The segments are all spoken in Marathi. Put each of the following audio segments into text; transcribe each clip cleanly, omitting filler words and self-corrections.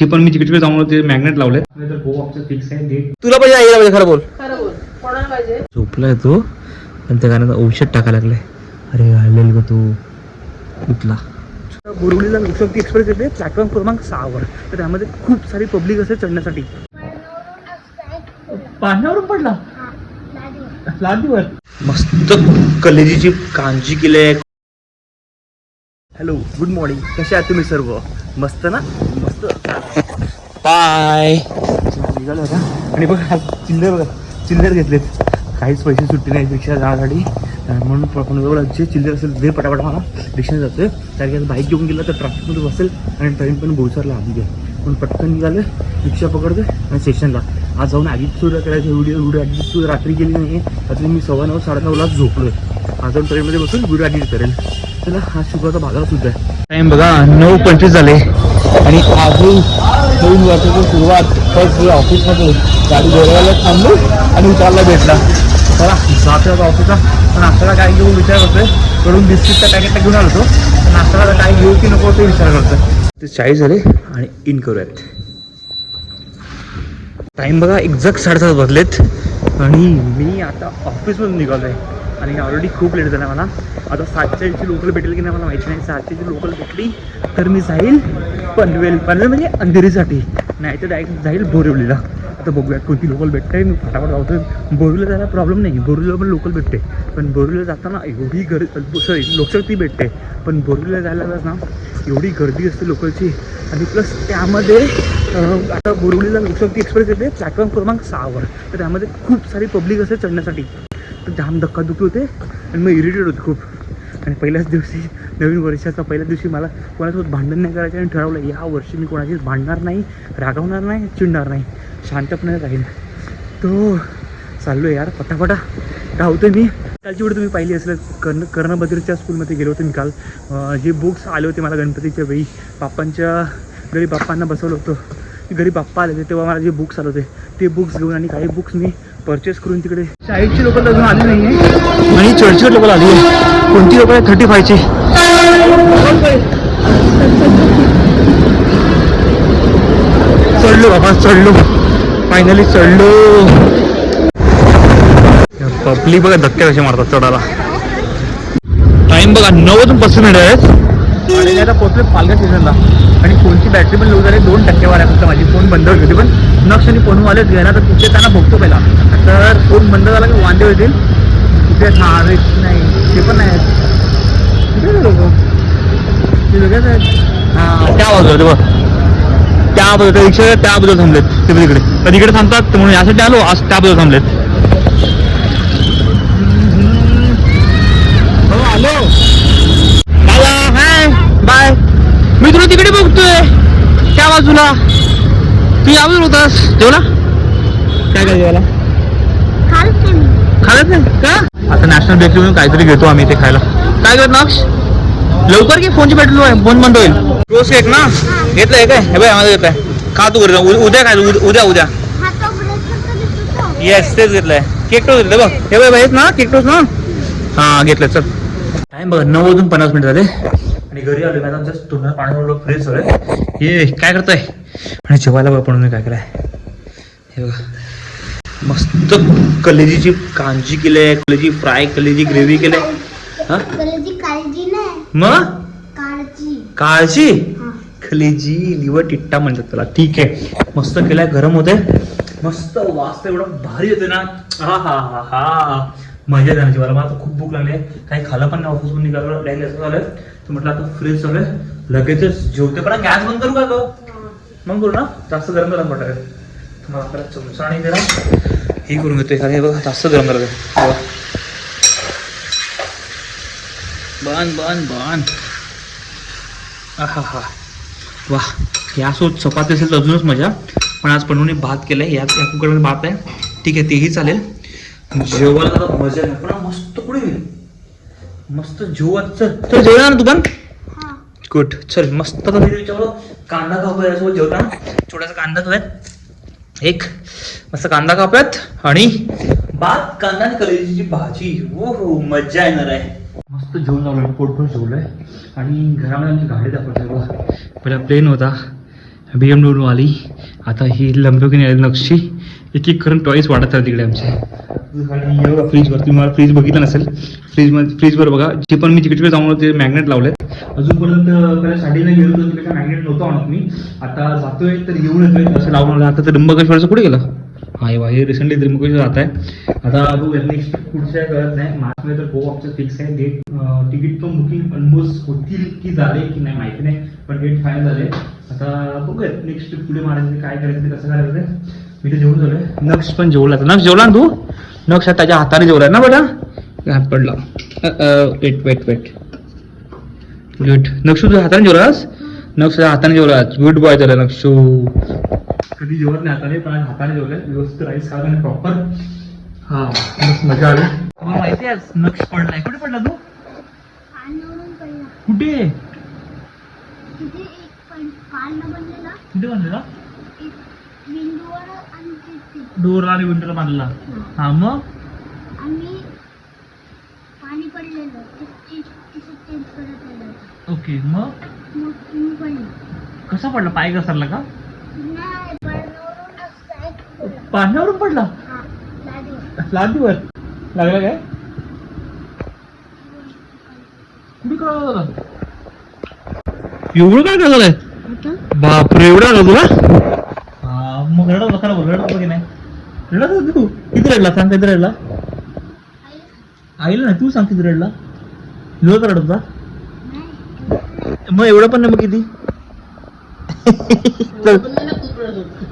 ते पण मी तिकडे जाऊन ते मॅग्नेट लावले. फिक्स आहे डेट. तुला पाहिजे आईला पाहिजे? खरं बोल. कोणाला पाहिजे? झोपलाय तो पण त्या गाण्यात औषध टाकायला लागलंय. अरे हल्लेल ग तू उठला. बोरिवलीला लोकशक्ती एक्सप्रेस येते प्लॅटफॉर्म क्रमांक 6 वर. तर त्यामध्ये खूप सारी पब्लिक असेल चढण्यासाठी. पाण्यावरून पडला लादीवर. मस्त कलेजीची कांजी केली. हॅलो गुड मॉर्निंग, कसे आहात तुम्ही सर्व? मस्त ना? मस्त. बाय. निघालो होता आणि बघ चिल्लर बघा, चिल्लर घेतलेत. काहीच पैसे सुट्टी नाही रिक्षा जाण्यासाठी म्हणून जवळ जे चिल्लर असेल ते पटापट मला रिक्षाने जातोय. कारण की बाईक घेऊन गेला तर ट्रॅफिकमध्ये बसेल आणि ट्रेन पण बोईसरला आधी घ्या म्हणून पटकन निघाले. रिक्षा पकडते आणि स्टेशनला. आज जाऊन आधीच सुरू करायचं. व्हिडिओ आधीच सुरू रात्री केली नाही आहे. रात्री मी 9:15 9:30 झोपलोय. आज जाऊन ट्रेनमध्ये बसून व्हिडिओ आधीच करेल. चला हा शुक्रवारचा भागाला सुद्धा आहे. टाईम बघा 9:25 झाले आणि अजून नवीन वर्षाची सुरुवात. फर्स्ट ऑफिसमध्ये गाडी गोळ्याला थांबलो आणि उतरायला भेटला. चला जातो आता ऑफिसला. पण नाश्त्याला काय घेऊ विचार करतोय. कडून बिस्किटचा पॅकेटला घेऊन आलो तो. नाश्त्याला काय घेऊ की नको ते विचार करतोय. ते 40 झाले आणि इन करूयात. टाईम बघा एक्झॅक्ट 7:30 वाजलेत आणि मी आता ऑफिसमधून निघालो आहे आणि ऑलरेडी खूप लेट झाला मला. आता 7:40ची लोकल भेटेल की नाही मला माहिती नाही. 7:40ची लोकल भेटली तर मी जाईल पनवेल म्हणजे अंधेरीसाठी, नाही तर डायरेक्ट जाईल बोरिवलीला. आता बघूयात कोणती लोकल भेटते. मी फटाफट जातो. बोरिवलीला जायला प्रॉब्लेम नाही, बोरिवलीला पण लोकल भेटते. पण बोरिवलीला जाताना एवढी गर्दी लोकशक्ती भेटते पण बोरिवलीला जायला ना एवढी गर्दी असते लोकलची. आणि प्लस त्यामध्ये आता बोरिवलीला लोकशक्ती एक्सप्रेस येते प्लॅटफॉर्म क्रमांक 6 वर. तर त्यामध्ये खूप सारी पब्लिक असेल चढण्यासाठी. तर जाम धक्काधुक्की होते आणि मग इरिटेट होते खूप. आणि पहिल्याच दिवशी नवीन वर्षाचा पहिल्याच दिवशी मला कोणासोबत भांडण नाही करायचं आणि ठरवलं या वर्षी मी कोणाशीच भांडणार नाही, रागवणार नाही, चिडणार नाही, शांतपणे राहील. तो चाललो यार पटापटा धावतोय मी. कालची वेळ तुम्ही पाहिली असेल कर्णबद्रीच्या स्कूलमध्ये गेलो होतो मी काल. जे बुक्स आले होते मला गणपतीच्या वेळी बाप्पांच्या घरी बाप्पांना बसवलं होतं. घरी बाप्पा आले होते तेव्हा मला जे बुक्स आले होते ते बुक्स घेऊन आणि काही बुक्स मी परचेस करून तिकडे. 40ची लोकल अजून आली नाही आहे आणि 40ची लोकल आली आहे. कोणती लोकल आहे? 35ची. चढलो बाबा चढलो, फायनली चढलो. पब्लिक बघा धक्के कसे मारतात चढायला. टाइम बघा 9:35 आहेत आणि आता पोहोचले पालघर स्टेशनला. आणि फोनची बॅटरी पण लो झाली. 2% आहे फक्त माझी. फोन बंद होती पण नक्ष आणि फोन वाले घेणार तर तिथे त्यांना बघतो पहिला. तर फोन बंद झाला की वांदे होतील. तिथे नाही ते पण नाही आहेत. कुठे लोक ते वेगळेच आहेत. हां त्या बाजूला ते बघ, त्या बाजूला रिक्षा त्या बाजूला थांबलेत. ते तिकडे तर तिकडे थांबतात म्हणून यासाठी आलो. आज त्या बाजूला थांबलेत. हो आलो. Hi bye. मी तुला तिकडे बघतोय त्या बाजूला. तू या बाजूला होतास. जेवला काय काय जेवायला? खालच नाही का? आता नॅशनल बेकरी म्हणून काहीतरी घेतो आम्ही ते खायला. काय करत नाक्ष लवकर घे. फोनची बॅटरी आहे, फोन बंद होईल. रोज केक ना घेतलंय काय? हे बाय आम्हाला घेतलाय. खा तू घरी उद्या खाय. उद्या येस तेच घेतलंय. केक टोस्ट घेतलं बघ. हे बाय आहेत ना केक टोस्ट ना. हां घेतलंय. चल टाइम बघ 9:50 झाले आणि घरी आलो. मी आता जस्ट तोंडात पाणी फ्रेश झालंय. हे काय करताय? आणि जेवायला बघा पण मी काय केलंय हे बघा. मस्त कलेजीची कांजी केली, कलेजी फ्राय, कलेजी ग्रेव्ही केली. मग काळजी कलेजी लिव्हर टिट्टा म्हणतात त्याला. ठीक आहे मस्त केलाय. गरम होते मस्त. वास एवढं भारी येते ना. हा हा हा हा मजा जाण्याची. मला आता खूप भूक लागली आहे. काही खाल्लं पण नाही. ऑफिसमध्ये निघालं डायरेक्ट असं झालं तर म्हटलं आता फ्रेश झालंय लगेचच जेवते. पण गॅस बंद करू का ग? मग करू ना. जास्त गरम गरम वाटत तुम्हाला. आपल्याला चमचा आणि जरा हे करून घेतोय. कारण हे बघा जास्त गरम करायचं. बन बन बन. हा हा वा. यासोबत चपाती असेल तर अजूनच मजा. पण आज पणून भात केलाय. या कुकरमध्ये भात आहे. ठीक आहे तेही चालेल. जेवायला मजा नाही पण मस्त पुढे गेली. मस्त जेवण. चल जेवण ना तू पण. गुड चल मस्त. आता विचारलो कांदा कापूया यासोबत जेवता. थोडासा कांदा खाऊयात. एक मस्त कांदा कापूयात आणि भात कांदा आणि कलेजीची भाजी. हो मजा येणार आहे. मस्त जेवण झालं. पोटभर जेवलंय आणि घरामध्ये आमची गाडी दाखवतोय बघा. पहिला प्लेन होता BMW आली. आता ही लंबोर्गिनी आली नक्षी. एक एक करून टॉईस वाढत राहते तिकडे आमच्या फ्रीजवरती. मला फ्रीज बघितलं नसेल. फ्रीजवर बघा जे पण मी तिकडे जाऊन ते मॅग्नेट लावलेत. अजूनपर्यंत त्याला साडीला गेलो होतो तिकडे मॅग्नेट नव्हतं आणत मी. आता जातोय तर येऊन येतोय असं लावून आलं. आता तर त्र्यंबकेश्वरचं कुठे गेलं? हा हे रिसेंटली त्र्यंबकेश्वर जात आहे. आता बघू नेक्स्ट पुढच्या कळत नाही. मार्चमध्ये तर गो ऑफचं फिक्स आहे डेट. तिकीट पण बुकिंग ऑलमोस्ट होतील की झाले की नाही माहिती नाही, पण डेट फायनल झाले. आता बघूयात नेक्स्ट पुढे मारायचं काय करायचं ते कसं करायचं ते. मी तर जेवण झालोय. नक्ष पण जेवला. नक्ष जेवला ना तू? नक्ष त्याच्या हाताने जेवलाय ना बेटा? हात पडला. Weight good. नक्षू तुझ्या हाताने जेवलास? नक्ष हाताने जेवलास. गुड बॉय झाला नक्षू. कधी जेवत नाही हाताने, पण हाताने जेवलंय. व्यवस्थित राईस खाल्ला प्रॉपर. हा मस्त मजा आली. मला माहिती आहे नक्ष पडलाय. कुठे पडला तू? कुठे कुठे बनलेला? डोर आणि विंडोला बांधला. हा मग पाणी पडलेलं ओके. मग कसा पडला? पाय घसरला का? पाण्यावरून पडला? लादीवर लागला काय? कुठे कळलं? एवढं काय झालंय? बापरे एवढं आलं तुला? हा मग रडत बघा रडत बघ नाही. रडत होती तू? किती रडला सांग? किती रडला? आईला नाही तू सांग किती रडला? जोर रडत होता? मग एवढं पण नाही. मग किती?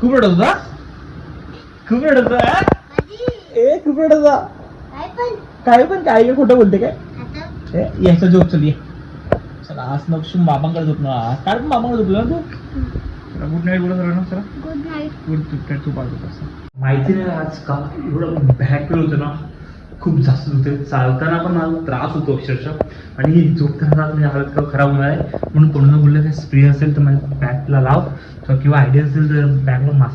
खूप रडत होता? खूप रडत होता? खूप रडत होता. काय पण काय खोटं बोलते काय? याचा जोक चल ये. चला आज नक्षू बाबांकडे झोपणार. काय पण बाबांकडे झोपला तू? गुड नाईट बोलत राहा ना. चला गुड नाईट. गुड तू पाहतो तसं. माहिती नाही आज का एवढं बॅक पेन होतं ना, खूप जास्त होते. चालताना पण मला त्रास होतो अक्षरशः. आणि झोपताना माझी हालत खराब होणार आहे म्हणून कोणाला बोललं काय स्प्रे असेल तर माझ्या बॅकला लाव किंवा आयडिया असेल तर बॅकला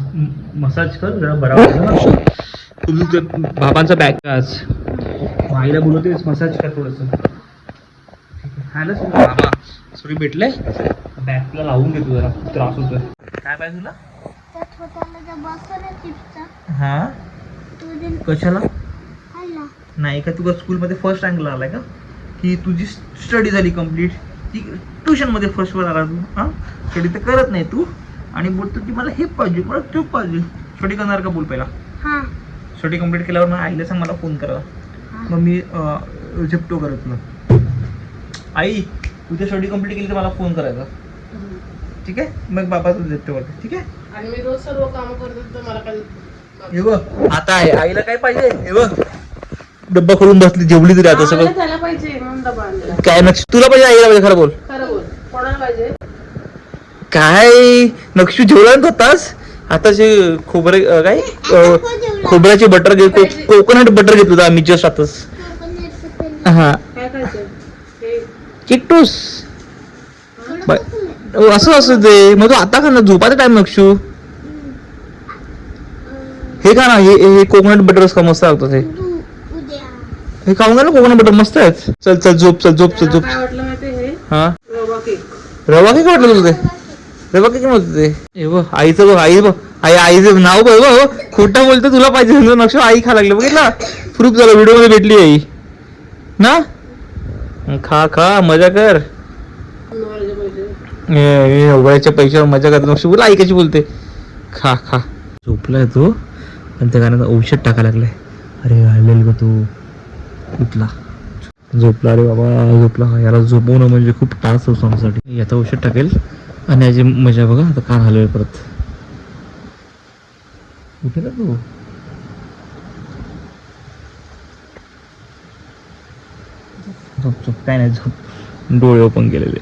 मसाज कर जरा बरा वाटतं. तुझं बाबांचा बॅक आज आईला बोलवतेस मसाज कर थोडंसं. हायला बाबा सॉरी भेटले बॅकला लावून घेतो जरा खूप त्रास होतोय. काय पाहिजे तुला? हा कशाला? नाही का तुझ्या स्कूलमध्ये फर्स्ट रँकला आलाय का? की तुझी स्टडी झाली कम्प्लीट? ती ट्युशनमध्ये फर्स्टवर आला तू? हां स्टडी तर करत नाही तू आणि बोलतो की मला हे पाहिजे मला ते पाहिजे. स्टडी करणार का बोल पहिला? हां स्टडी कम्प्लीट केल्यावर मग आईला सांग मला फोन करा. मग मी झेपटो करत तुला. आई उद्या स्टडी कम्प्लीट केली तर मला फोन करायचा. ठीक आहे? मग बाबा तू झेपटो करते. ठीक आहे? आणि मी रोज सर्व काम करतो तर मला काय हे बघ आता आहे आईला काय पाहिजे? हे बघ डब्बा खोलून बसली जेवली तरी आता सगळं त्याला पाहिजे म्हणून डबा आणला. काय नक्ष तुला पाहिजे आईला पाहिजे? खरं बोल. खरं बोल कोणाला पाहिजे? काय नक्षू जेवला ना तास आताचे खोबरे काय खोबऱ्याचे बटर घे कोकोनट बटर घेतलं होतं आम्ही जस्ट आताच. हा काय खायचं? हे किट्टूस असं असं ते मग तू आता खा ना झोपाचा टाइम नक्षू. हे खा ना हे कोकोनट बटर का मस्त लागतं. हे खाऊन ना कोकोनट बटर मस्त आहेत. चल चल झोप चल झोप चल झोप. काय वाटलं माहिती हे हा रवा केक. रवा केक वाटलं तुला ते? रवा केक नव्हतं ते. हे बघ आईचं बघ आई बघ आईचं नाव बघ बघ खोटं बोलतो तुला पाहिजे नक्ष आई खा लागलं बघितला प्रूफ झाला व्हिडिओ मध्ये भेटली आई ना. खा खा मजा कर. वयाच्या पैशावर मजा करतो नक्ष बोला आई कशी बोलते. खा खा. झोपलाय तो पण त्या गाण्यात औषध टाकायला लागलाय. अरे हल्लेल ग तू उठला झोपला रे बाबा झोपला. याला झोपवणं म्हणजे खूप त्रास होतो आमच्यासाठी. याचा औषध टाकेल आणि याची मजा बघा आता कान हलवेल परत. उठेल तू झोप झोप काय नाही झोप डोळे ओपन केलेले.